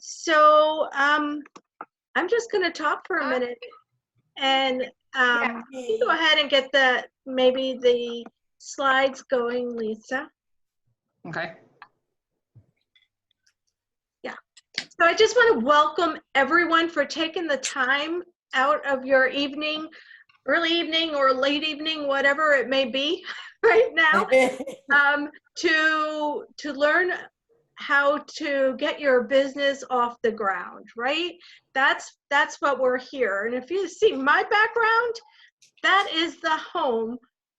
So I'm just going to talk for a minute, and you can go ahead and get maybe the slides going, Lisa. Okay. Yeah. So I just want to welcome everyone for taking the time out of your evening, early evening or late evening, whatever it may be right now, to learn how to get your business off the ground, right? That's what we're here. And if you see my background, that is the home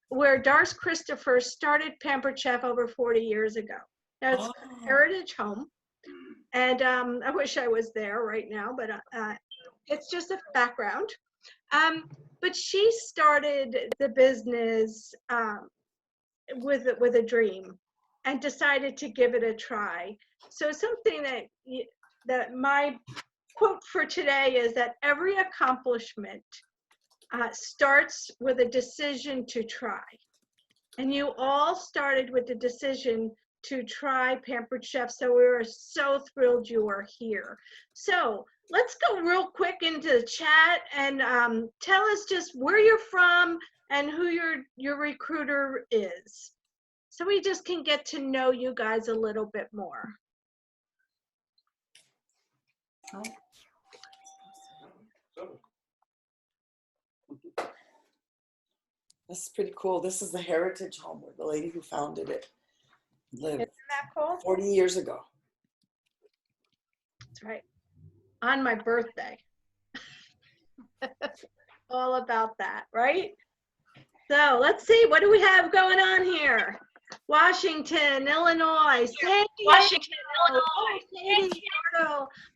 where Darce Christopher started Pampered Chef over 40 years ago. Now it's a heritage home, and I wish I was there right now, but it's just a background. But she started the business with a dream and decided to give it a try. So something that my quote for today is that every accomplishment starts with a decision to try. And you all started with the decision to try Pampered Chef. So we were so thrilled you are here. So let's go real quick into the chat and tell us just where you're from and who your recruiter is. So we just can get to know you guys a little bit more. This is pretty cool. This is the heritage home where the lady who founded it lived. Isn't that cool? 40 years ago. That's right. On my birthday. All about that, right? So let's see, what do we have going on here? Washington, Illinois, San Diego, Washington, Illinois,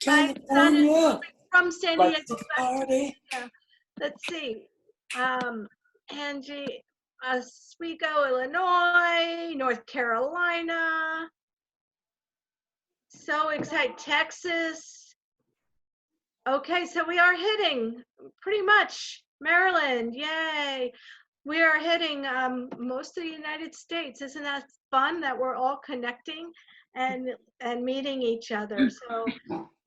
California. From San Diego. Party. Let's see. Angie, Oswego, Illinois, North Carolina. So excited, Texas. Okay, so we are hitting pretty much Maryland, yay. We are hitting most of the United States. Isn't that fun that we're all connecting and meeting each other? So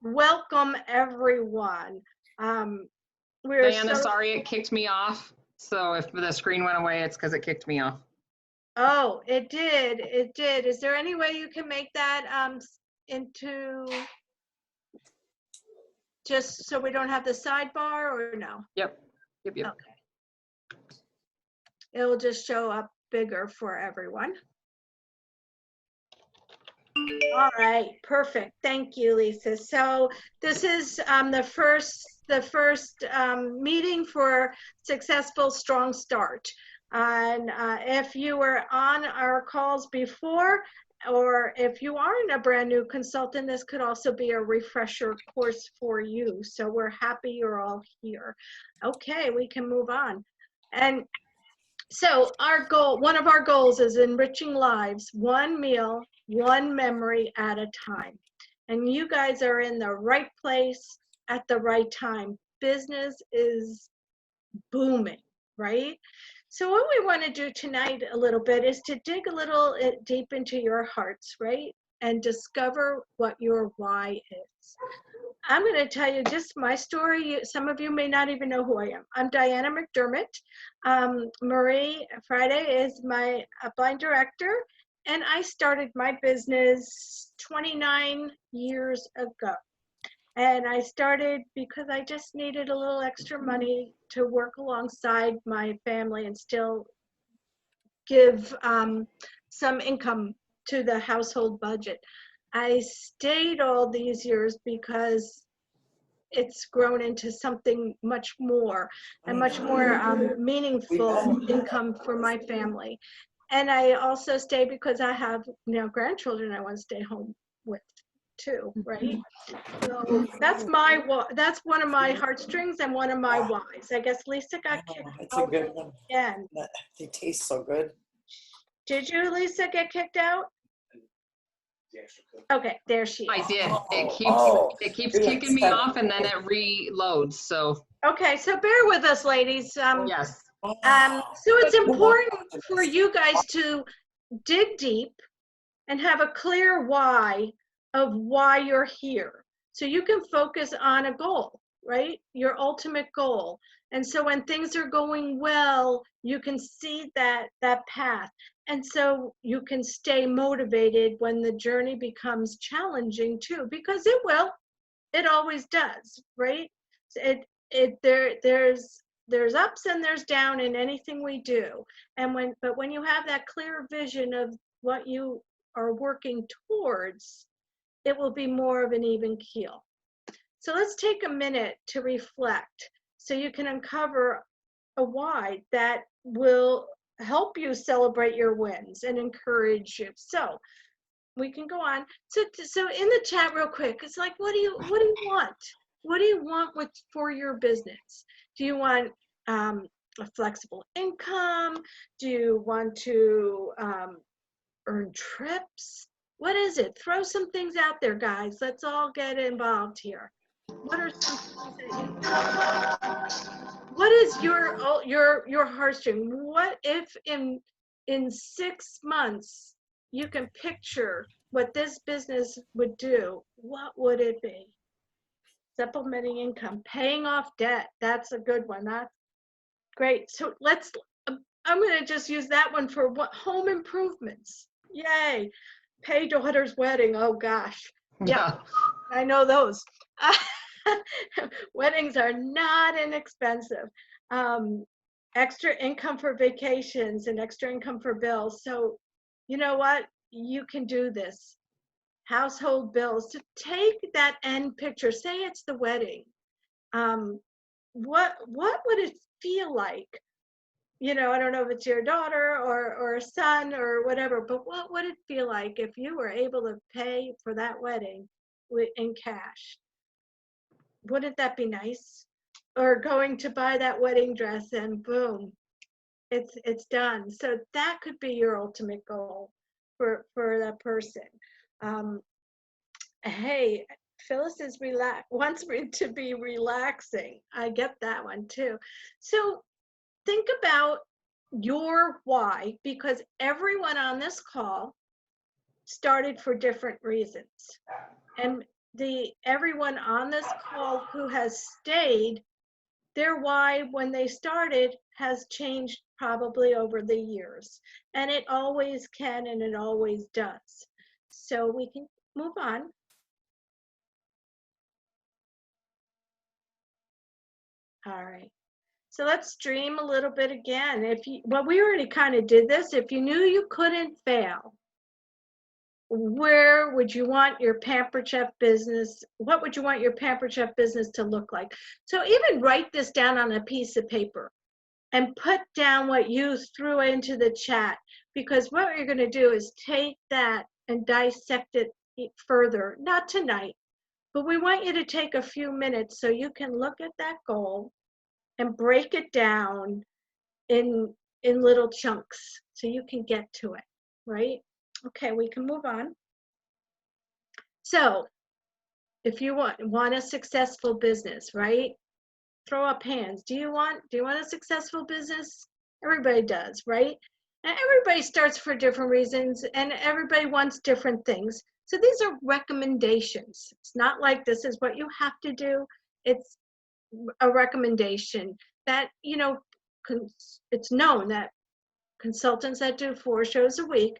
welcome everyone. Diana, sorry it kicked me off. So if the screen went away, it's because it kicked me off. Oh, it did. It did. Is there any way you can make that into just so we don't have the sidebar, or no? Yep. Okay. It'll just show up bigger for everyone. All right, perfect. Thank you, Lisa. So this is the first meeting for Successful Strong Start. And if you were on our calls before, or if you aren't a brand new consultant, this could also be a refresher course for you. So we're happy you're all here. Okay, we can move on. And so our goal, one of our goals is enriching lives, one meal, one memory at a time. And you guys are in the right place at the right time. Business is booming, right? So what we want to do tonight a little bit is to dig a little deep into your hearts, right? And discover what your why is. I'm going to tell you just my story. Some of you may not even know who I am. I'm Diana McDermott. Marie Friday is my upline director, and I started my business 29 years ago. And I started because I just needed a little extra money to work alongside my family and still give some income to the household budget. I stayed all these years because it's grown into something much more and much more meaningful income for my family. And I also stay because I have grandchildren I want to stay home with too, right? So that's one of my heartstrings and one of my whys. I guess Lisa got kicked It's out a good one. again. They taste so good. Did you, Lisa, get kicked out? Okay, there she is. I did. It keeps kicking me off and then it reloads. So okay, so bear with us, ladies. yes. So it's important for you guys to dig deep and have a clear why of why you're here. So you can focus on a goal, right? Your ultimate goal. And so when things are going well, you can see that path. And so you can stay motivated when the journey becomes challenging too, because it will. It always does, right? There's ups and there's down in anything we do. But when you have that clear vision of what you are working towards, it will be more of an even keel. So let's take a minute to reflect so you can uncover a why that will help you celebrate your wins and encourage you. So we can go on. So in the chat real quick, it's like, what do you want? What do you want for your business? Do you want a flexible income? Do you want to earn trips? What is it? Throw some things out there, guys. Let's all get involved here. What are some things that what is your heartstring? What if in 6 months you can picture what this business would do? What would it be? Supplementing income, paying off debt. That's a good one. That's great. So I'm going to just use that one for home improvements. Yay. Pay daughter's wedding. Oh gosh. Yeah. I know those. Weddings are not inexpensive. Extra income for vacations and extra income for bills. So you know what? You can do this. Household bills. To take that end picture, say it's the wedding. What would it feel like? You know, I don't know if it's your daughter or a son or whatever, but what would it feel like if you were able to pay for that wedding in cash? Wouldn't that be nice? Or going to buy that wedding dress and boom, it's done. So that could be your ultimate goal for that person. Hey, Phyllis is wants me to be relaxing. I get that one too. So think about your why, because everyone on this call started for different reasons. And everyone on this call who has stayed, their why when they started has changed probably over the years. And it always can and it always does. So we can move on. All right. So let's dream a little bit again. Well, we already kind of did this. If you knew you couldn't fail, where would you want your Pampered Chef business? What would you want your Pampered Chef business to look like? So even write this down on a piece of paper and put down what you threw into the chat, because what you're going to do is take that and dissect it further. Not tonight, but we want you to take a few minutes so you can look at that goal and break it down in little chunks so you can get to it, right? Okay, we can move on. So if you want a successful business, right? Throw up hands. Do you want a successful business? Everybody does, right? And everybody starts for different reasons and everybody wants different things. So these are recommendations. It's not like this is what you have to do. It's a recommendation that, you know, it's known that consultants that do 4 shows a week,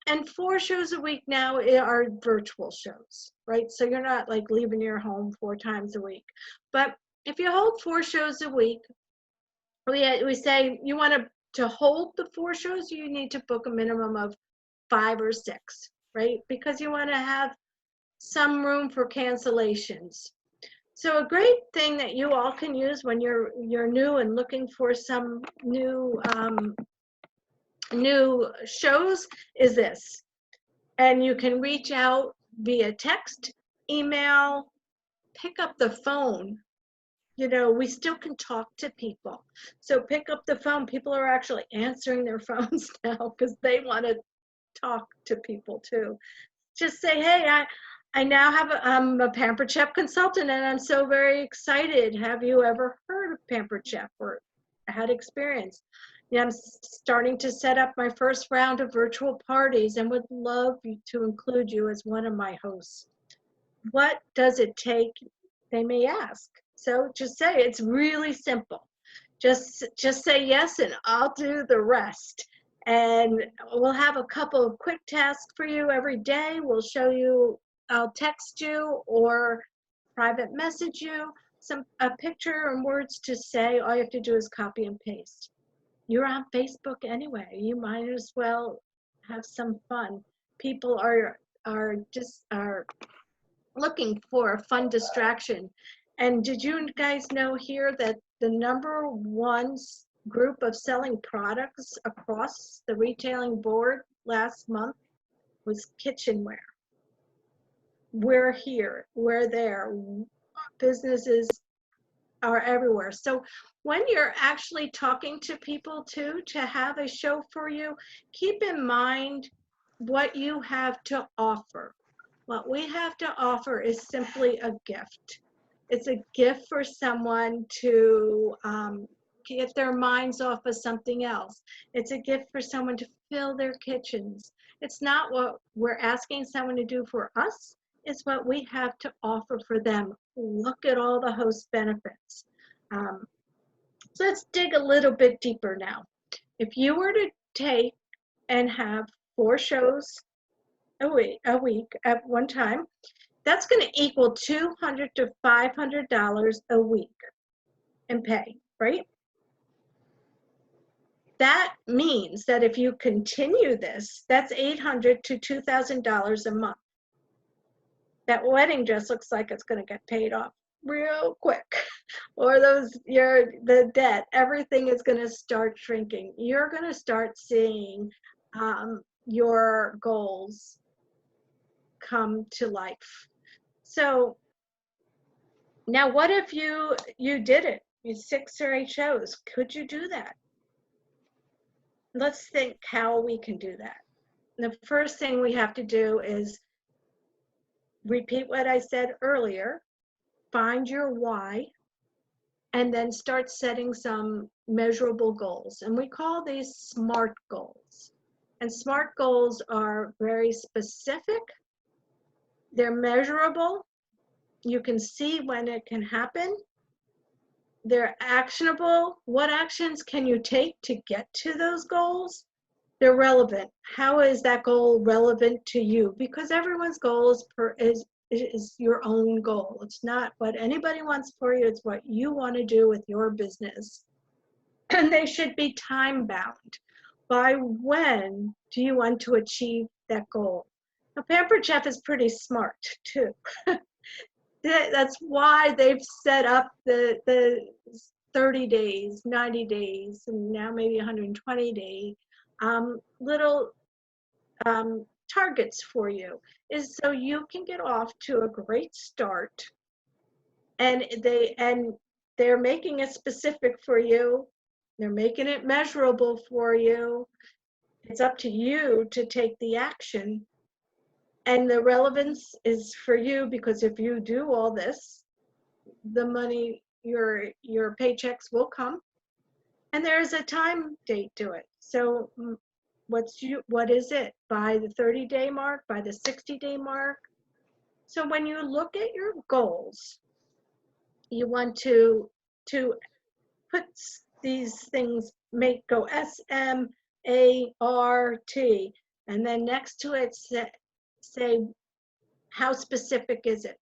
and 4 shows a week now are virtual shows, right? So you're not like leaving your home 4 times a week. But if you hold 4 shows a week, we say you want to hold the 4 shows, you need to book a minimum of 5 or 6, right? Because you want to have some room for cancellations. So a great thing that you all can use when you're new and looking for some new shows is this. And you can reach out via text, email, pick up the phone. You know, we still can talk to people. So pick up the phone. People are actually answering their phones now because they want to talk to people too. Just say, hey, I now have I'm a Pampered Chef consultant and I'm so very excited. Have you ever heard of Pampered Chef or had experience? Yeah, I'm starting to set up my first round of virtual parties and would love to include you as one of my hosts. what does it take? They may ask. So just say it's really simple. Just say yes, and I'll do the rest. And we'll have a couple of quick tasks for you every day. We'll show you, I'll text you or private message you a picture and words to say. All you have to do is copy and paste. You're on Facebook anyway. You might as well have some fun. People are looking for a fun distraction. And did you guys know here that the #1 group of selling products across the retailing board last month was kitchenware? We're here, we're there. Businesses are everywhere. So when you're actually talking to people too, to have a show for you, keep in mind what you have to offer. What we have to offer is simply a gift. It's a gift for someone to get their minds off of something else. It's a gift for someone to fill their kitchens. It's not what we're asking someone to do for us. It's what we have to offer for them. Look at all the host benefits. So let's dig a little bit deeper now. If you were to take and have 4 shows a week at one time, that's going to equal $200 to $500 a week in pay, right? That means that if you continue this, that's $800 to $2,000 a month. That wedding dress looks like it's going to get paid off real quick. Or the debt, everything is going to start shrinking. You're going to start seeing your goals come to life. So now what if you did it? You 6 or 8 shows. Could you do that? Let's think how we can do that. The first thing we have to do is repeat what I said earlier, find your why, and then start setting some measurable goals. And we call these SMART goals. And SMART goals are very specific. They're measurable. You can see when it can happen. They're actionable. What actions can you take to get to those goals? They're relevant. How is that goal relevant to you? Because everyone's goal is your own goal. It's not what anybody wants for you. It's what you want to do with your business. And they should be time bound. By when do you want to achieve that goal? Now, Pampered Chef is pretty smart too. That's why they've set up the 30 days, 90 days, and now maybe 120 days little targets for you, is so you can get off to a great start. And they're making it specific for you. They're making it measurable for you. It's up to you to take the action. And the relevance is for you, because if you do all this, the money, your paychecks will come. And there's a time date to it. So what is it? By the 30-day mark, by the 60-day mark? So when you look at your goals, you want to put these things, go SMART, and then next to it say how specific is it?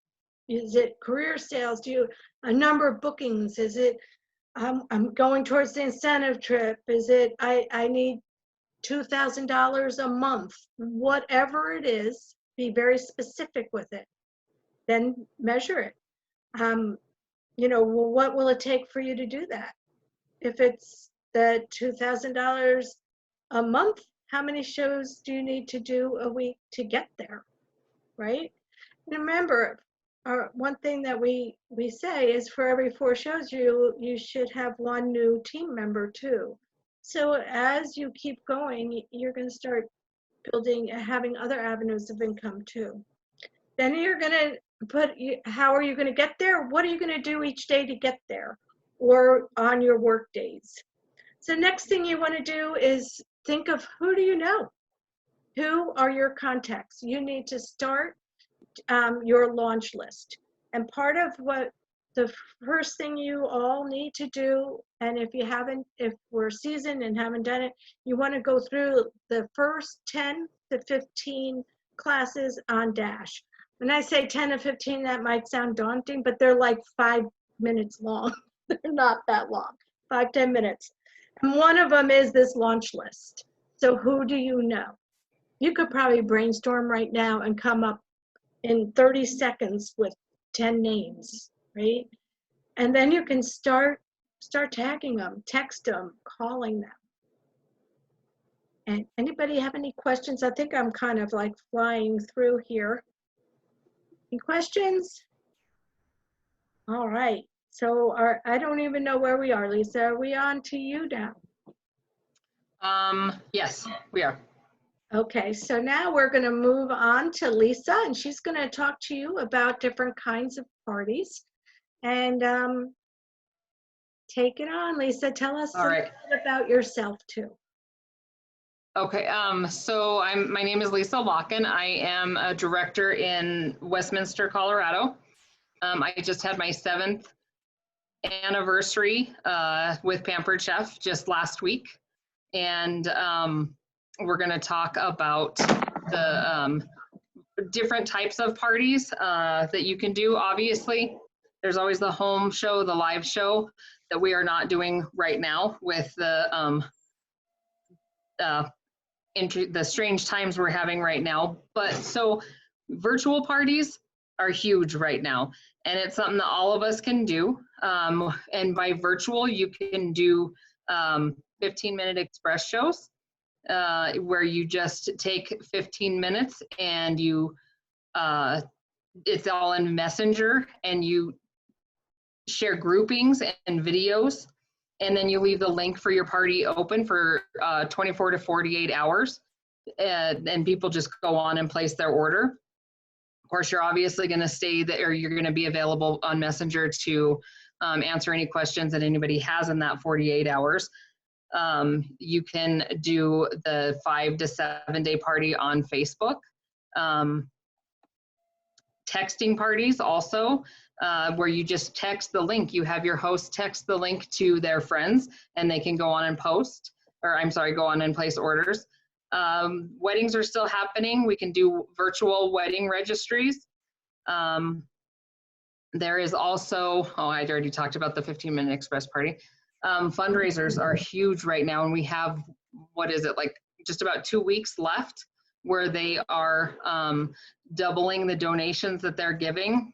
Is it career sales? Do you a number of bookings? Is it I'm going towards the incentive trip? Is it I need $2,000 a month? Whatever it is, be very specific with it. Then measure it. Well, what will it take for you to do that? If it's the $2,000 a month, how many shows do you need to do a week to get there, right? And remember, one thing that we say is for every 4 shows, you should have 1 new team member too. So as you keep going, you're going to start having other avenues of income too. Then you're going to how are you going to get there? What are you going to do each day to get there, or on your work days? So next thing you want to do is think of, who do you know? Who are your contacts? You need to start your launch list. And part of what the first thing you all need to do, and if we're seasoned and haven't done it, you want to go through the first 10 to 15 classes on Dash. When I say 10 to 15, that might sound daunting, but they're like 5 minutes long. They're not that long, 5-10 minutes. And one of them is this launch list. So who do you know? You could probably brainstorm right now and come up in 30 seconds with 10 names, right? And then you can start tagging them, text them, calling them. And anybody have any questions? I think I'm kind of like flying through here. Any questions? All right. So I don't even know where we are, Lisa. Are we on to you now? Yes, we are. Okay, so now we're going to move on to Lisa, and she's going to talk to you about different kinds of parties. And take it on, Lisa. Tell us a little bit about yourself too. Okay, so my name is Lisa Locken. I am a director in Westminster, Colorado. I just had my 7th anniversary with Pampered Chef just last week. And we're gonna talk about the different types of parties that you can do. Obviously, there's always the home show, the live show that we are not doing right now with the strange times we're having right now. But so virtual parties are huge right now, and it's something that all of us can do. And by virtual, you can do 15-minute express shows where you just take 15 minutes and you it's all in Messenger, and you share groupings and videos, and then you leave the link for your party open for 24 to 48 hours, and people just go on and place their order. Of course, you're obviously going to stay there, or you're going to be available on Messenger to answer any questions that anybody has in that 48 hours. You can do the 5 to 7 day party on Facebook. Texting parties also, where you just text the link. You have your host text the link to their friends, and they can go on and post, or I'm sorry, go on and place orders. Weddings are still happening. We can do virtual wedding registries. There is also, I already talked about the 15-minute express party. Fundraisers are huge right now, and we have, what is it, like just about 2 weeks left, where they are doubling the donations that they're giving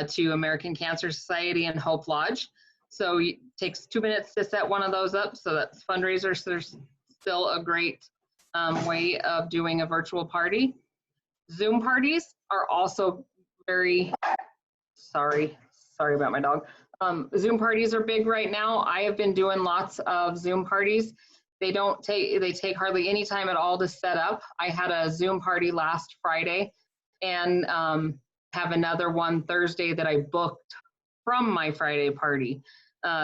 to American Cancer Society and Hope Lodge. So it takes 2 minutes to set one of those up. So that's fundraisers. There's still a great way of doing a virtual party. Zoom parties are also very, sorry about my dog. Zoom parties are big right now. I have been doing lots of Zoom parties. They take hardly any time at all to set up. I had a Zoom party last Friday, and have another one Thursday that I booked from my Friday party.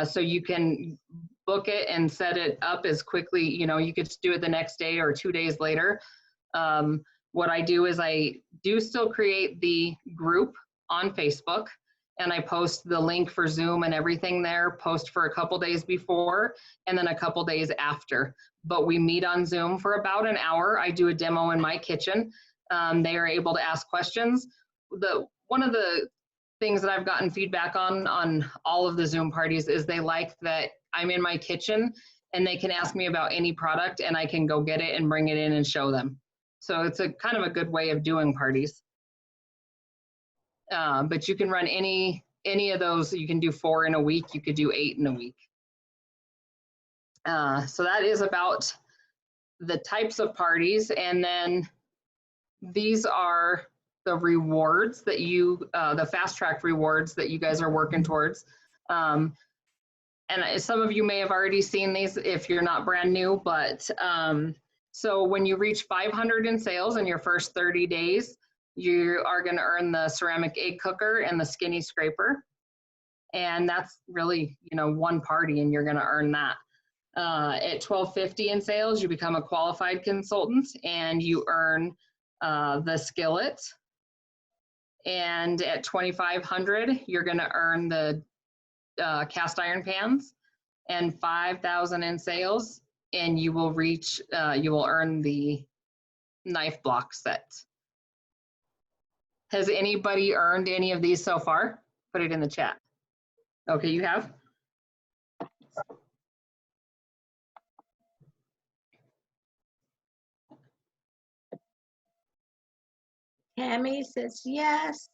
So you can book it and set it up as quickly, you could do it the next day or 2 days later. What I do is I do still create the group on Facebook, and I post the link for Zoom and everything there, post for a couple days before and then a couple days after. But we meet on Zoom for about an hour. I do a demo in my kitchen. They are able to ask questions. One of the things that I've gotten feedback on all of the Zoom parties is they like that I'm in my kitchen and they can ask me about any product, and I can go get it and bring it in and show them. So it's a kind of a good way of doing parties. But you can run any of those. You can do 4 in a week. You could do 8 in a week. So that is about the types of parties. And then these are the rewards that the fast track rewards that you guys are working towards. And some of you may have already seen these if you're not brand new, but so when you reach 500 in sales in your first 30 days, you are going to earn the ceramic egg cooker and the skinny scraper. And that's really, one party, and you're going to earn that. At $12.50 in sales, you become a qualified consultant, and you earn the skillet And at 2,500, you're going to earn the cast iron pans, and 5,000 in sales, and you will earn the knife block set. Has anybody earned any of these so far? Put it in the chat. Okay, you have? Tammy says yes.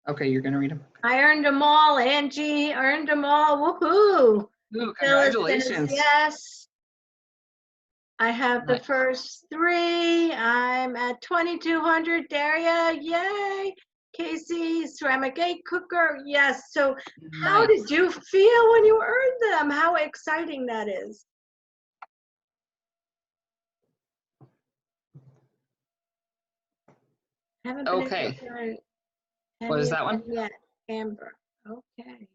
Okay, you're gonna read them. I earned them all. Angie earned them all. Woohoo! Ooh, Phyllis says congratulations. yes. I have the Nice. first 3. I'm at 2,200. Daria, yay! Casey, ceramic egg cooker, yes. So how Nice. did you feel when you earned them? How exciting that is. Haven't been Okay. able to earn What is any that of one? them yet. Amber, okay.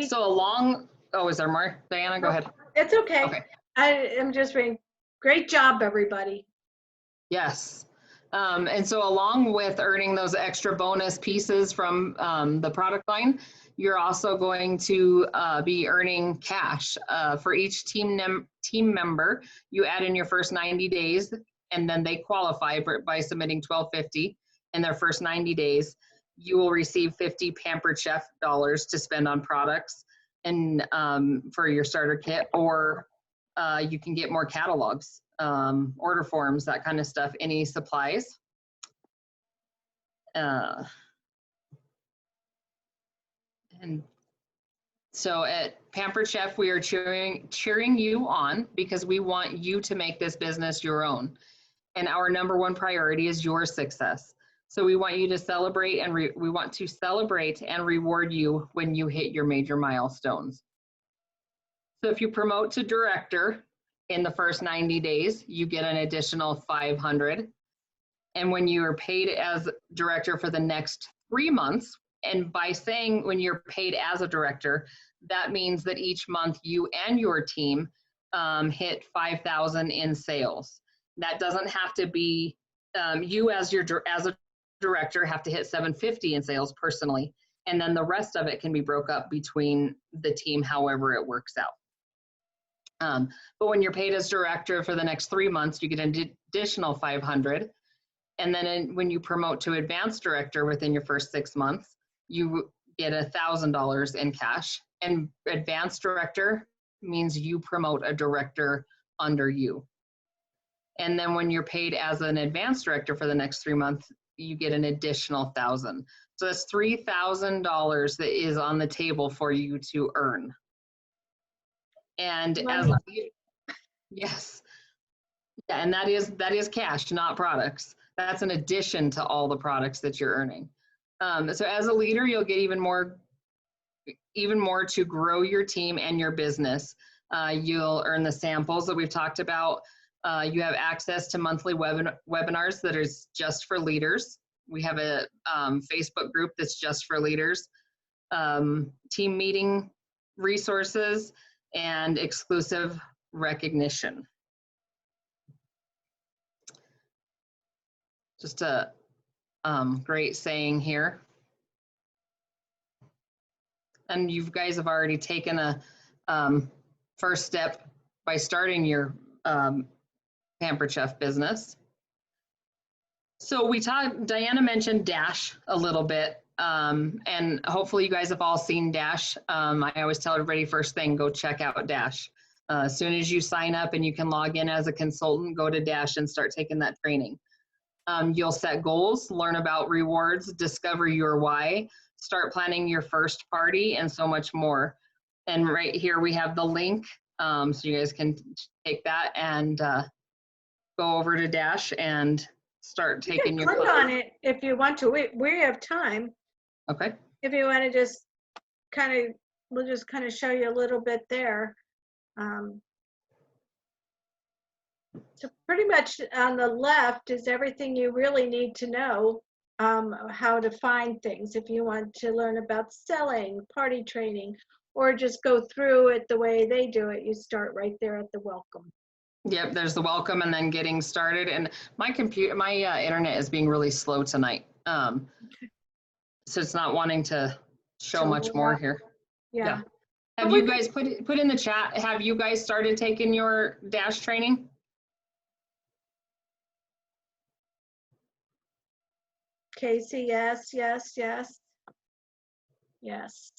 So along, oh, is there more? Diana, go ahead. It's okay. Okay. I am just reading. Great job, everybody. Yes. And so along with earning those extra bonus pieces from the product line, you're also going to be earning cash. For each team member, you add in your first 90 days, and then they qualify by submitting $12.50 in their first 90 days. You will receive 50 Pampered Chef dollars to spend on products and for your starter kit, or you can get more catalogs, order forms, that kind of stuff, any supplies. And so at Pampered Chef, we are cheering you on because we want you to make this business your own. And our #1 priority is your success. So we want you to celebrate, and we want to celebrate and reward you when you hit your major milestones. So if you promote to director in the first 90 days, you get an additional 500. And when you are paid as director for the next 3 months, and by saying when you're paid as a director, that means that each month you and your team hit 5,000 in sales. That doesn't have to be you as a director have to hit 750 in sales personally, and then the rest of it can be broke up between the team however it works out. But when you're paid as director for the next 3 months, you get an additional 500. And then when you promote to advanced director within your first 6 months, you get $1,000 in cash. And advanced director means you promote a director under you. And then when you're paid as an advanced director for the next 3 months, you get an additional 1,000. So that's $3,000 that is on the table for you to earn. And yes, yeah, and that is cash, not products. That's in addition to all the products that you're earning. So as a leader, you'll get even more to grow your team and your business. You'll earn the samples that we've talked about. You have access to monthly webinars that is just for leaders. We have a Facebook group that's just for leaders, team meeting resources, and exclusive recognition. Just a great saying here. And you guys have already taken a first step by starting your Pampered Chef business. So Diana mentioned Dash a little bit, and hopefully you guys have all seen Dash. I always tell everybody first thing, go check out Dash. As soon as you sign up and you can log in as a consultant, go to Dash and start taking that training. You'll set goals, learn about rewards, discover your why, start planning your first party, and so much more. And right here we have the link, so you guys can take that and go over to Dash and start taking your click on it if you want to. We have time. Okay. If you want to just we'll just kind of show you a little bit there. So pretty much on the left is everything you really need to know, how to find things. If you want to learn about selling, party training, or just go through it the way they do it, you start right there at the welcome. Yep, there's the welcome and then getting started. And my internet is being really slow tonight. So it's not wanting to show much more here. Yeah. Have you guys put in the chat, have you guys started taking your DASH training? Casey, yes, yes, yes. Yes.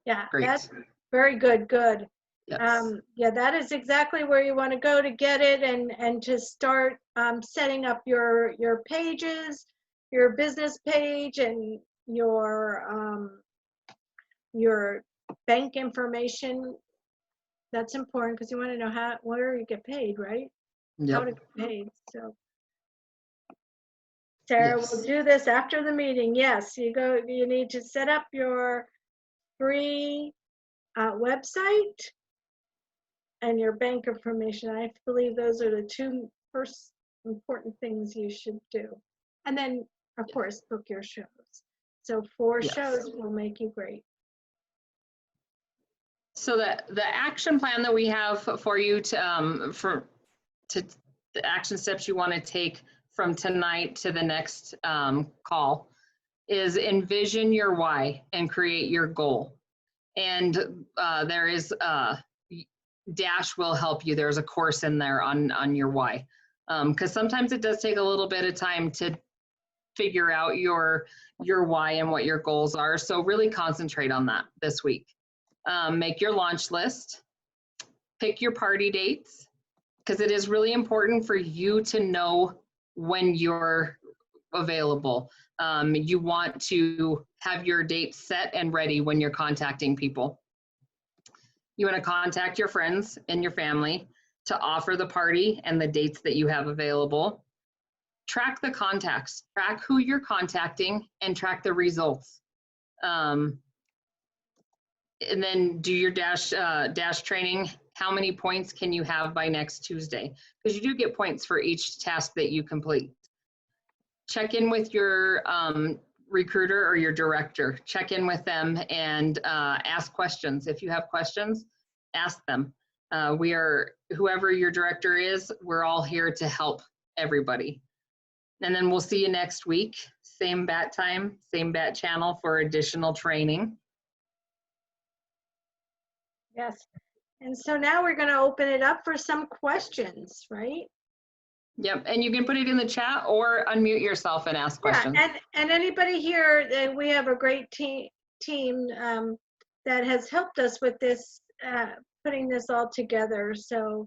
Yeah, Great. that's very good, good. Yes. Yeah, that is exactly where you want to go to get it and to start setting up your pages, your business page and your bank information. That's important because you want to know where you get paid, right? How to Yep. get paid. So Sarah Yes. will do this after the meeting. Yes, you need to set up your free website and your bank information. I believe those are the two first important things you should do. And then, of course, book your shows. So 4 Yes. shows will make you great. So the action plan that we have for you to the action steps you want to take from tonight to the next call is envision your why and create your goal. And there is Dash will help you. There's a course in there on your why, because sometimes it does take a little bit of time to figure out your why and what your goals are. So really concentrate on that this week. Make your launch list, pick your party dates, because it is really important for you to know when you're available. You want to have your dates set and ready when you're contacting people. You want to contact your friends and your family to offer the party and the dates that you have available. Track the contacts, track who you're contacting, and track the results. And then do your dash training. How many points can you have by next Tuesday? Because you do get points for each task that you complete. Check in with your recruiter or your director. Check in with them and ask questions. If you have questions, ask them. Whoever your director is, we're all here to help everybody. And then we'll see you next week. Same bat time, same bat channel for additional training. Yes. And so now we're going to open it up for some questions, right? Yep, and you can put it in the chat or unmute yourself and ask questions. Yeah, and anybody here, we have a great team that has helped us with this, putting this all together. So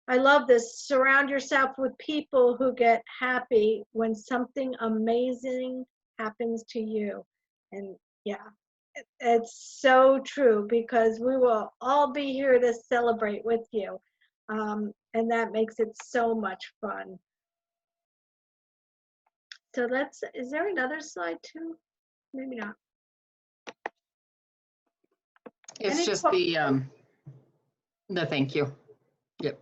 I love this. Surround yourself with people who get happy when something amazing happens to you. And yeah, it's so true because we will all be here to celebrate with you. And that makes it so much fun. So is there another slide too? Maybe not. It's just the thank you. Yep.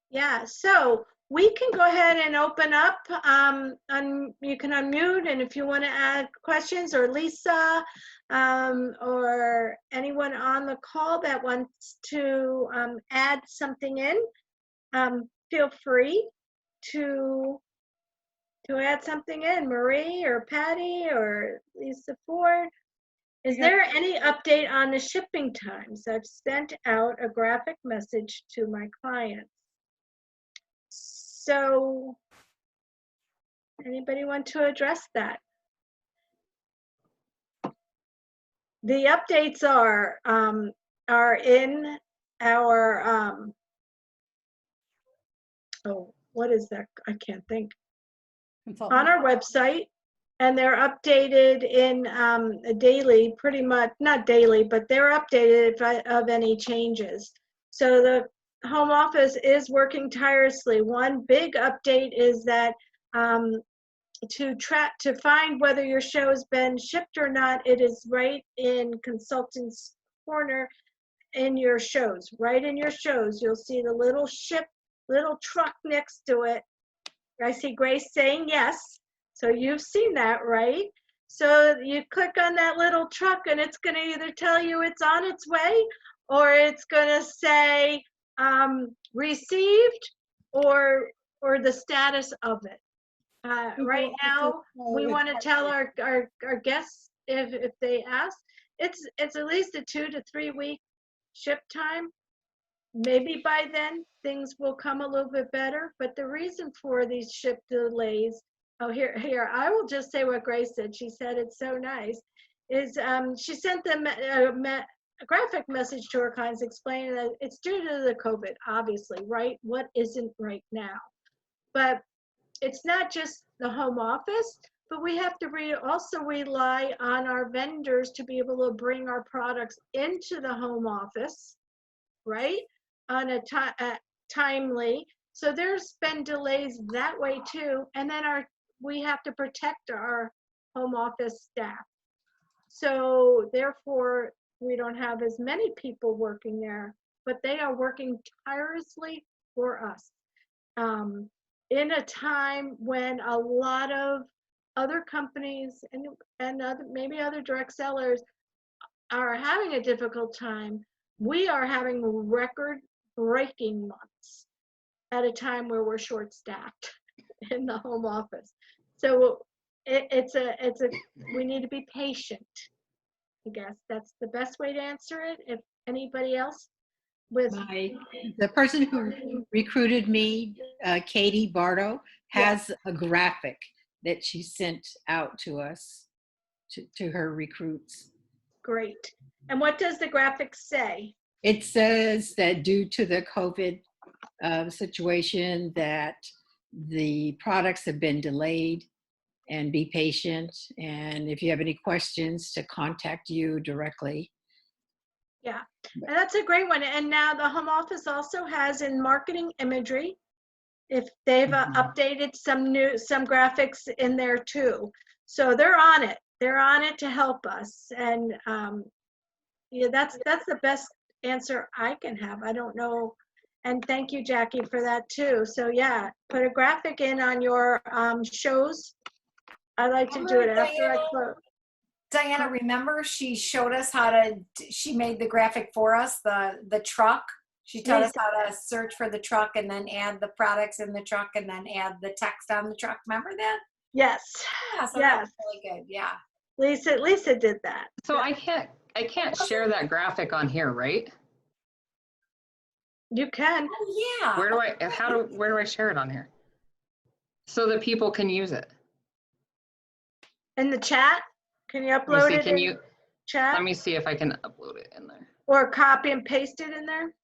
Yeah, so we can go ahead and open up. You can unmute, and if you want to add questions, or Lisa, or anyone on the call that wants to add something in, feel free to add something in. Marie or Patty or Lisa Ford. Is there any update on the shipping times? I've sent out a graphic message to my clients. So, anybody want to address that? The updates are in our what is that? I can't think. On our website, and they're updated in daily, pretty much, not daily, but they're updated of any changes. So the home office is working tirelessly. One big update is that to find whether your show has been shipped or not, it is right in Consultants Corner in your shows. Right in your shows, you'll see the little truck next to it. I see Grace saying yes. So you've seen that, right? So you click on that little truck and it's going to either tell you it's on its way, or it's going to say received, or the status of it. Right now, we want to tell our guests if they ask, it's at least a 2 to 3 week ship time. Maybe by then things will come a little bit better, but the reason for these ship delays, oh, here, I will just say what Grace said. She said it's so nice, is she sent them a graphic message to her clients explaining that it's due to the COVID, obviously, right? What isn't right now? But it's not just the home office, but we have to also rely on our vendors to be able to bring our products into the home office, right? On a timely. So there's been delays that way too. And then we have to protect our home office staff. So therefore, we don't have as many people working there, but they are working tirelessly for us. In a time when a lot of other companies and maybe other direct sellers are having a difficult time, we are having record-breaking months at a time where we're short-staffed in the home office. So we need to be patient. I guess that's the best way to answer it. If anybody else with the person who recruited me, Katie Bardo, has a graphic that she sent out to us, to her recruits. Great. And what does the graphic say? It says that due to the COVID situation, that the products have been delayed, and be patient. And if you have any questions, to contact you directly. Yeah, and that's a great one. And now the home office also has in marketing imagery, if they've updated some graphics in there too. So they're on it. They're on it to help us. And yeah, that's the best answer I can have. I don't know. And thank you, Jackie, for that too. So yeah, put a graphic in on your shows. I like to do it after I close. Diana, remember she showed us she made the graphic for us, the truck. She taught us how to search for the truck and then add the products in the truck and then add the text on the truck. Remember that? Yes. Yeah, so yes. That was really good. Yeah. Lisa did that. So I can't share that graphic on here, right? You can. Oh, yeah. Where do I share it on here? So that people can use it. In the chat? Can you upload it in chat? Let me see if I can upload it in there. Or copy and paste it in there?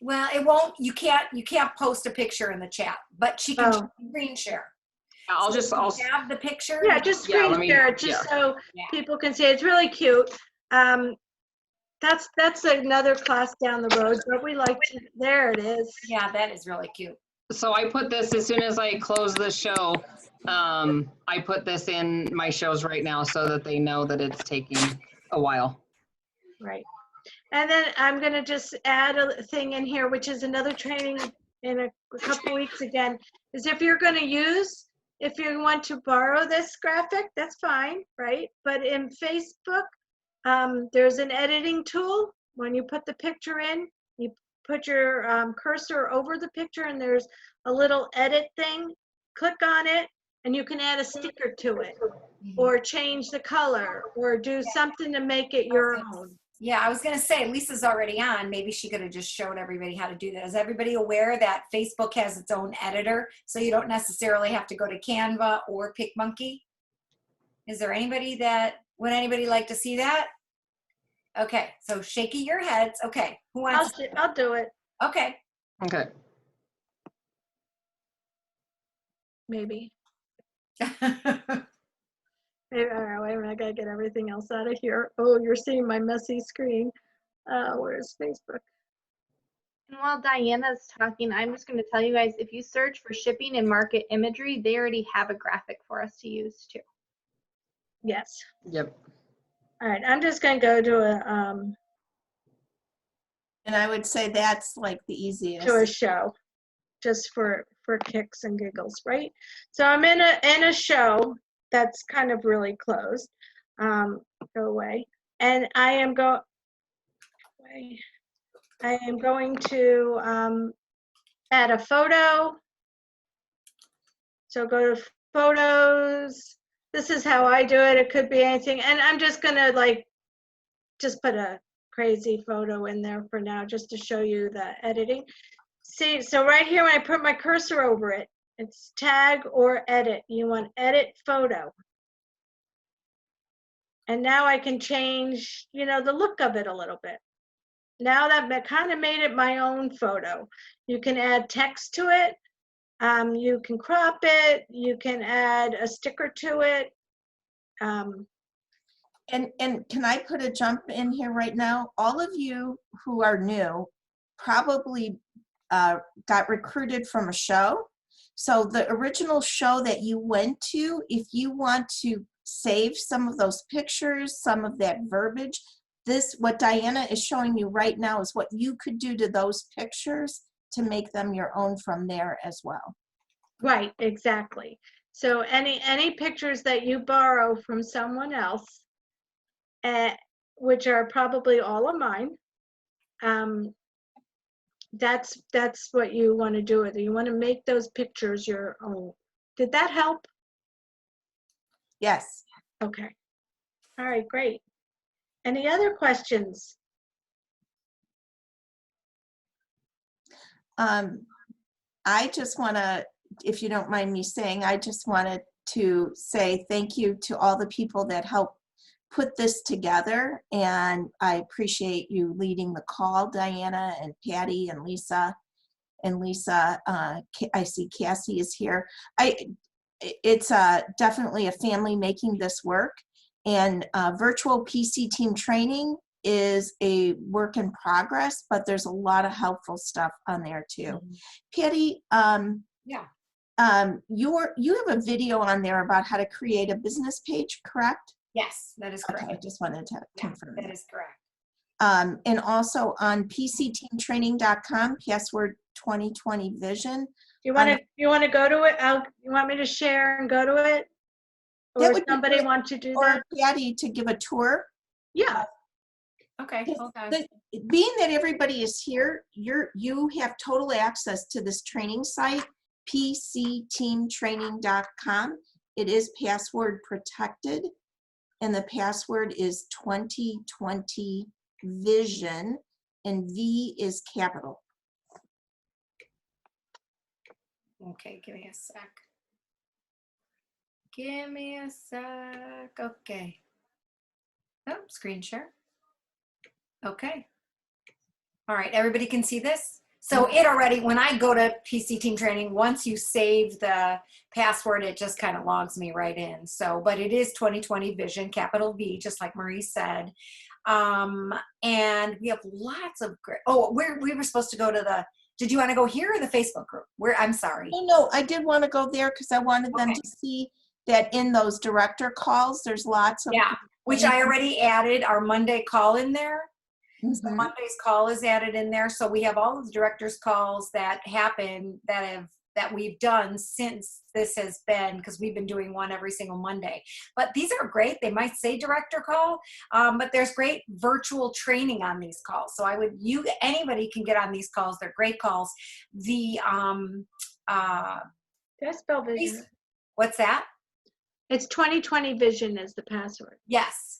Well, it won't, you can't post a picture in the chat, but she can screen share. I'll have the picture. Yeah, just screen share it just so people can see it. It's really cute. That's another class down the road, but we like to, there it is. Yeah, that is really cute. So I put this as soon as I close the show. I put this in my shows right now so that they know that it's taking a while. Right. And then I'm going to just add a thing in here, which is another training in a couple weeks again, is if you want to borrow this graphic, that's fine, right? But in Facebook, there's an editing tool. When you put the picture in, you put your cursor over the picture and there's a little edit thing. Click on it and you can add a sticker to it or change the color or do something to make it your own. Yeah, I was going to say, Lisa's already on. Maybe she could have just showed everybody how to do that. Is everybody aware that Facebook has its own editor? So you don't necessarily have to go to Canva or PicMonkey? Is there anybody would anybody like to see that? Okay, so shaky your heads. Okay, who wants I'll do it. Okay. Okay. Maybe. Maybe. All right, wait a minute. I gotta get everything else out of here. Oh, you're seeing my messy screen. Where's Facebook? And while Diana's talking, I'm just going to tell you guys, if you search for shipping and market imagery, they already have a graphic for us to use too. Yes. Yep. All right, I'm just gonna go to a And I would say that's like the easiest. To a show, just for kicks and giggles, right? So I'm in a show that's kind of really closed. Go away, and I am going to add a photo. So go to photos. This is how I do it. It could be anything. And I'm just gonna like, just put a crazy photo in there for now, just to show you the editing. See, so right here, when I put my cursor over it, it's tag or edit. You want edit photo. And now I can change, you know, the look of it a little bit. Now that kind of made it my own photo. You can add text to it. You can crop it. You can add a sticker to it. And can I put a jump in here right now? All of you who are new probably got recruited from a show. So the original show that you went to, if you want to save some of those pictures, some of that verbiage, what Diana is showing you right now is what you could do to those pictures to make them your own from there as well. Right, exactly. So any pictures that you borrow from someone else, which are probably all of mine, that's what you want to do with it. You want to make those pictures your own. Did that help? Yes. Okay. All right, great. Any other questions? I just want to, if you don't mind me saying, I just wanted to say thank you to all the people that helped put this together. And I appreciate you leading the call, Diana and Patty and Lisa. And Lisa, I see Cassie is here. It's definitely a family making this work. And virtual PC team training is a work in progress, but there's a lot of helpful stuff on there too. Patty, Yeah. you have a video on there about how to create a business page, correct? Yes, that is correct. Okay, I just wanted to confirm That is correct. and also on pcteamtraining.com, password 2020 vision. You want to go to it? You want me to share and go to it? That Or would be somebody great. want to do Or that? Patty to give a tour. Yeah. Okay, Yes, hold on. Being that everybody is here, you have total access to this training site, pcteamtraining.com. It is password protected, and the password is 2020 vision, and V is capital. Okay, give me a sec. Give me a sec. Okay. Oh, screen share. Okay. All right, everybody can see this? So it already, when I go to PC Team Training, once you save the password, it just kind of logs me right in. So, but it is 2020 Vision, capital V, just like Marie said. And we have lots of great, we were supposed to go to the, did you want to go here or the Facebook group? I'm sorry. Oh, no, I did want to go there because I wanted them Okay. to see that in those director calls, there's lots of. Yeah, which I already added our Monday call in there. So Mhm. Monday's call is added in there. So we have all of the directors' calls that happen that we've done since this has been, because we've been doing one every single Monday. But these are great. They might say director call, but there's great virtual training on these calls. So anybody can get on these calls. They're great calls. The Did I spell vision? what's that? It's 2020 vision is the password. Yes.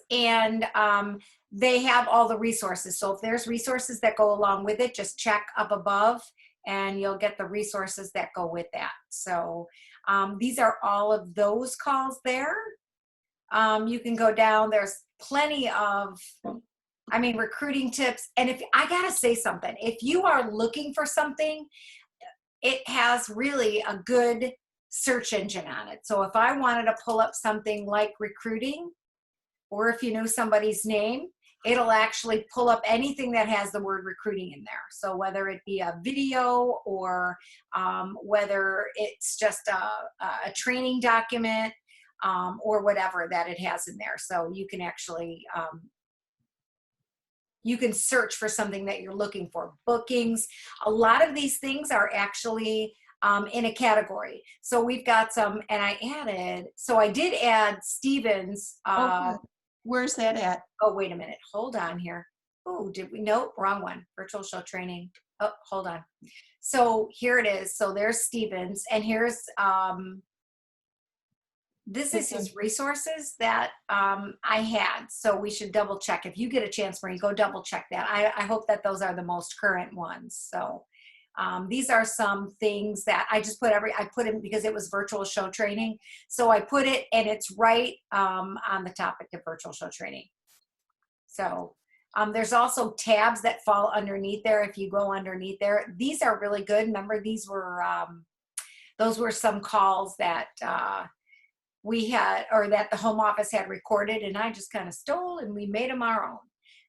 And they have all the resources. So if there's resources that go along with it, just check up above and you'll get the resources that go with that. So these are all of those calls there. You can go down. There's plenty of, recruiting tips. And if I got to say something, if you are looking for something, it has really a good search engine on it. So if I wanted to pull up something like recruiting, or if you know somebody's name, it'll actually pull up anything that has the word recruiting in there. So whether it be a video or whether it's just a training document or whatever that it has in there. So you can actually, you can search for something that you're looking for. Bookings, a lot of these things are actually in a category. So we've got some, and I did add Stevens. Where's that at? Oh, wait a minute. Hold on here. Oh, nope, wrong one. Virtual show training. Oh, hold on. So here it is. So there's Stevens, and here's This is his resources that I had. So we should double check. If you get a chance, Marie, go double check that. I hope that those are the most current ones. So these are some things that I just put I put in because it was virtual show training. So I put it and it's right on the topic of virtual show training. So there's also tabs that fall underneath there. If you go underneath there, these are really good. Remember, those were some calls that we had, or that the home office had recorded, and I just kind of stole and we made them our own.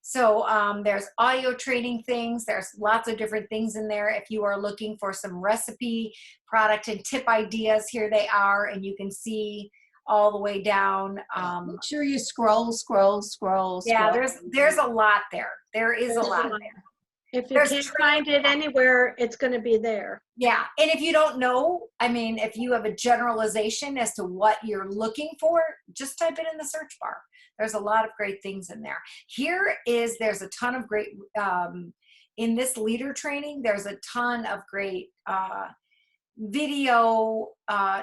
So there's audio training things. There's lots of different things in there. If you are looking for some recipe, product, and tip ideas, here they are, and you can see all the way down. Make sure you scroll. Yeah, there's a lot there. There is a lot there. If you can't find it anywhere, it's going to be there. Yeah, and if you don't know, I mean, if you have a generalization as to what you're looking for, just type it in the search bar. There's a lot of great things in there. There's a ton of great, in this leader training, there's a ton of great video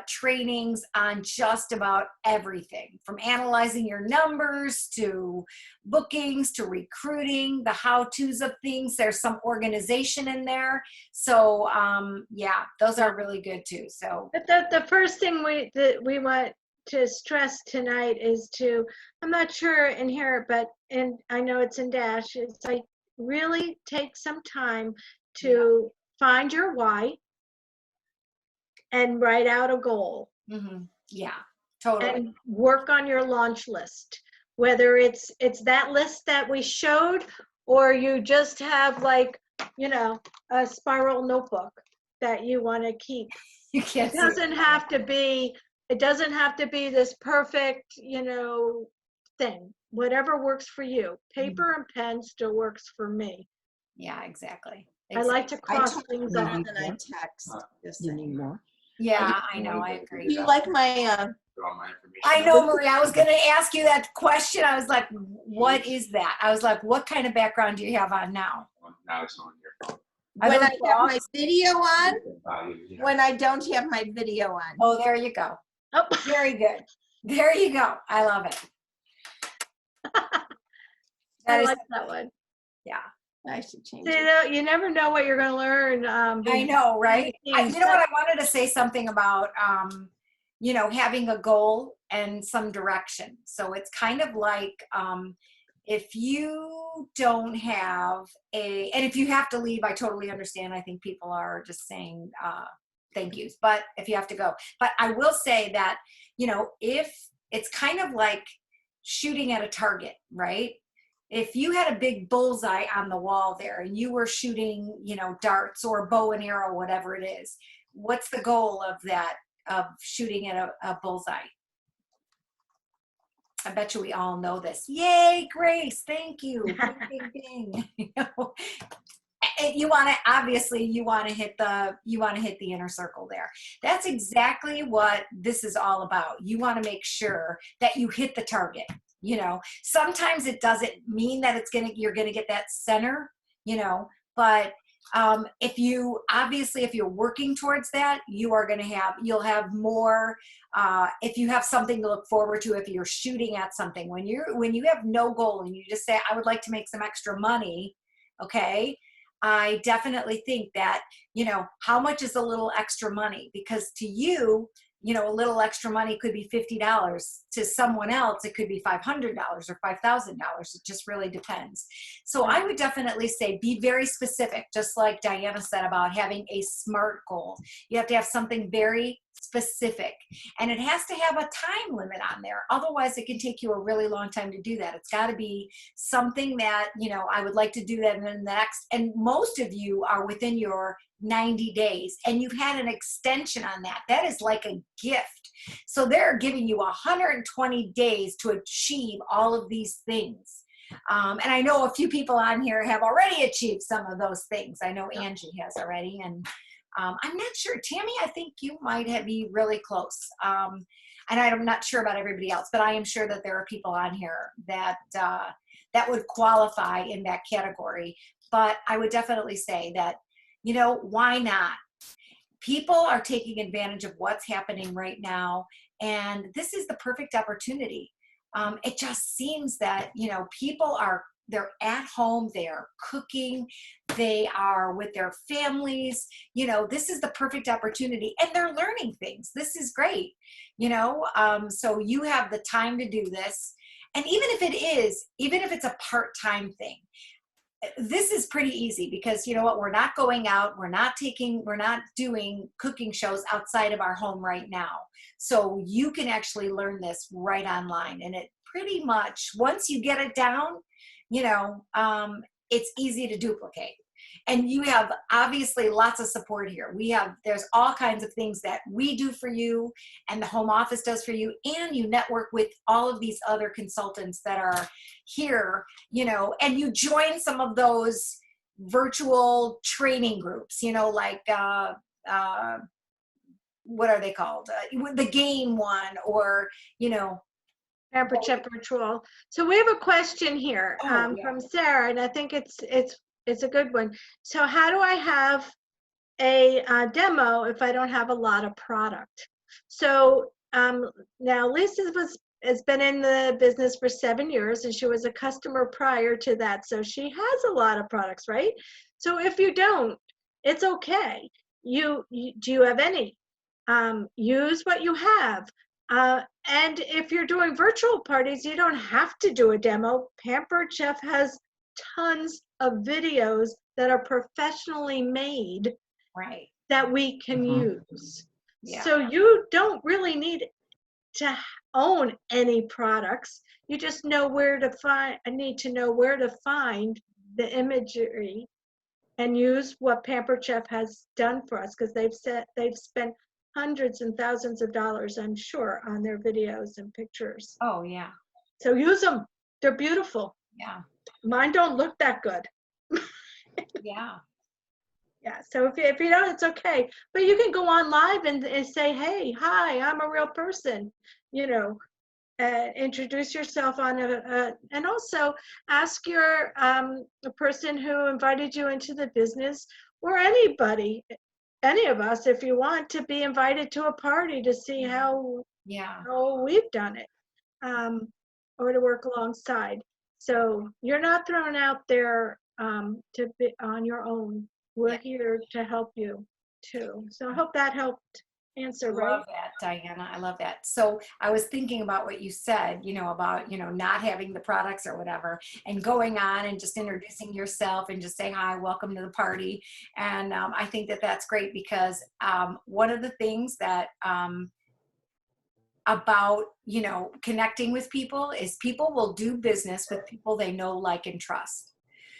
trainings on just about everything, from analyzing your numbers to bookings to recruiting, the how-tos of things. There's some organization in there. So yeah, those are really good too. So But the first thing we want to stress tonight is I'm not sure in here, but I know it's in Dash, it's like really take some time to find your why and write out a goal. yeah, totally. And work on your launch list, whether it's that list that we showed, or you just have like, a spiral notebook that you want to keep. You can't It doesn't have to be this perfect, thing. Whatever works for you. Paper and pen still works for me. Yeah, exactly. I like to cross talk things more off. than I text. Just You saying. need more? Yeah, I know, I agree. Do you like my, I know, Marie, I was going to ask you that question. I was like, what is that? I was like, what kind of background do you have on now? Now it's on your phone. Are when those I have my dogs? video on, Yeah. when I don't have my video on. Oh, there you go. Oh, Very good. There you go. I love it. I That is, like that one. yeah. I should change So, it. you never know what you're going to learn. I know, right? You know what? I wanted to say something about, having a goal and some direction. So it's kind of like, if you don't have and if you have to leave, I totally understand. I think people are just saying thank yous, but if you have to go. But I will say that, if it's kind of like shooting at a target, right? If you had a big bullseye on the wall there and you were shooting, darts or bow and arrow, whatever it is, what's the goal of that, of shooting at a bullseye? I bet you we all know this. Yay, Grace, thank you. Bing, bing, bing. You want to hit the inner circle there. That's exactly what this is all about. You want to make sure that you hit the target. Sometimes it doesn't mean that you're gonna get that center, but if you're working towards that, you'll have more, if you have something to look forward to, if you're shooting at something. When you have no goal and you just say, I would like to make some extra money, okay, I definitely think that, how much is a little extra money? Because to you, a little extra money could be $50. To someone else, it could be $500 or $5,000. It just really depends. So I would definitely say be very specific, just like Diana said about having a SMART goal. You have to have something very specific, and it has to have a time limit on there. Otherwise, it can take you a really long time to do that. It's got to be something that, I would like to do that in the next, and most of you are within your 90 days, and you've had an extension on that. That is like a gift. So they're giving you 120 days to achieve all of these things. And I know a few people on here have already achieved some of those things. I know Angie has already, and I'm not sure. Tammy, I think you might be really close. And I'm not sure about everybody else, but I am sure that there are people on here that would qualify in that category. But I would definitely say that, why not? People are taking advantage of what's happening right now, And this is the perfect opportunity. It just seems that, people they're at home, they are cooking, they are with their families, this is the perfect opportunity, and they're learning things. This is great, so you have the time to do this. And even if it's a part-time thing, this is pretty easy, because you know what, we're not going out, we're not doing cooking shows outside of our home right now. So you can actually learn this right online, and it pretty much, once you get it down, it's easy to duplicate. And you have obviously lots of support here. There's all kinds of things that we do for you and the home office does for you. And you network with all of these other consultants that are here, and you join some of those virtual training groups, like, what are they called? The game one, or, Pampered Chef Virtual. So we have a question here Oh, yeah. from Sarah, and I think it's a good one. So how do I have a demo if I don't have a lot of product? So now Lisa has been in the business for 7 years, and she was a customer prior to that. So she has a lot of products, right? So if you don't, it's okay. Do you have any? Use what you have. And if you're doing virtual parties, you don't have to do a demo. Pampered Chef has tons of videos that are professionally made, Right. that we can use. Yeah. So you don't really need to own any products. You just need to know where to find the imagery and use what Pampered Chef has done for us, because they've spent hundreds and thousands of dollars, I'm sure, on their videos and pictures. Oh, yeah. So use them. They're beautiful. Yeah. Mine don't look that good. Yeah. Yeah, so if you don't, it's okay. But you can go on live and say, hey, hi, I'm a real person, introduce yourself and also ask the person who invited you into the business, or anybody, any of us, if you want, to be invited to a party to see how we've done it, or to work alongside. So you're not thrown out there to be on your own. We're here to help you too. So I hope that helped answer, right? Love that, Diana. I love that. So I was thinking about what you said, about, not having the products or whatever, and going on and just introducing yourself and just saying, hi, welcome to the party. And I think that that's great, because one of the things that about, connecting with people is people will do business with people they know, like, and trust.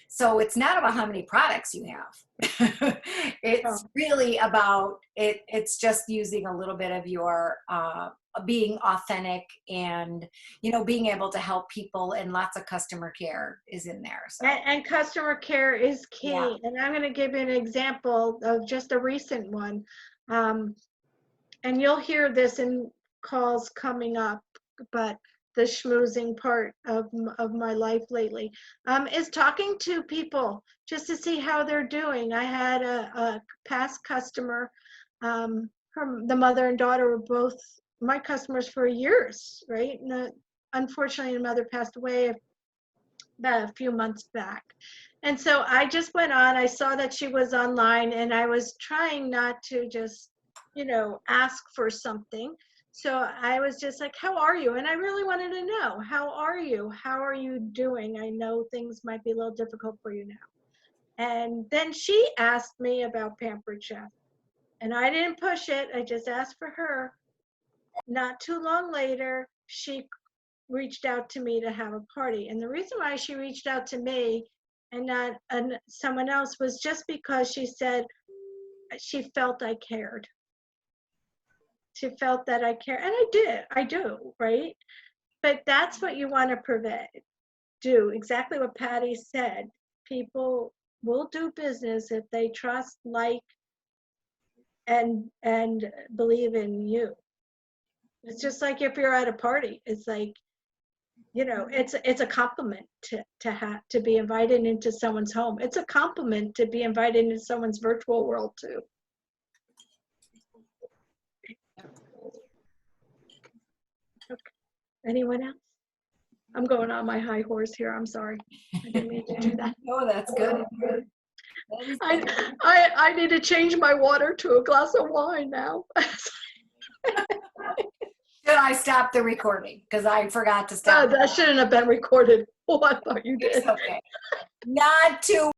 So it's not about how many products you have. It's really about it. It's just using a little bit of your being authentic, and being able to help people, and lots of customer care is in there. So. And customer care is key. Yeah. And I'm going to give you an example of just a recent one. And you'll hear this in calls coming up, but the schmoozing part of my life lately is talking to people just to see how they're doing. I had a past customer, the mother and daughter were both my customers for years, right? And unfortunately, the mother passed away about a few months back. And so I just went on, I saw that she was online, and I was trying not to just, ask for something. So I was just like, how are you? And I really wanted to know, how are you? How are you doing? I know things might be a little difficult for you now. And then she asked me about Pampered Chef. And I didn't push it. I just asked for her. Not too long later, she reached out to me to have a party. And the reason why she reached out to me and not someone else was just because she said she felt I cared. She felt that I care, and I do, right? But that's what you want to do, exactly what Patty said. People will do business if they trust, like, and believe in you. It's just like if you're at a party, it's like, it's a compliment to be invited into someone's home. It's a compliment to be invited into someone's virtual world too. Anyone else? I'm going on my high horse here. I'm sorry. I didn't mean to do that. Oh, that's good. That is good. I need to change my water to a glass of wine now. Should I stop the recording? Because I forgot to stop. That shouldn't have been recorded. Oh, I thought you did. It's okay. Not too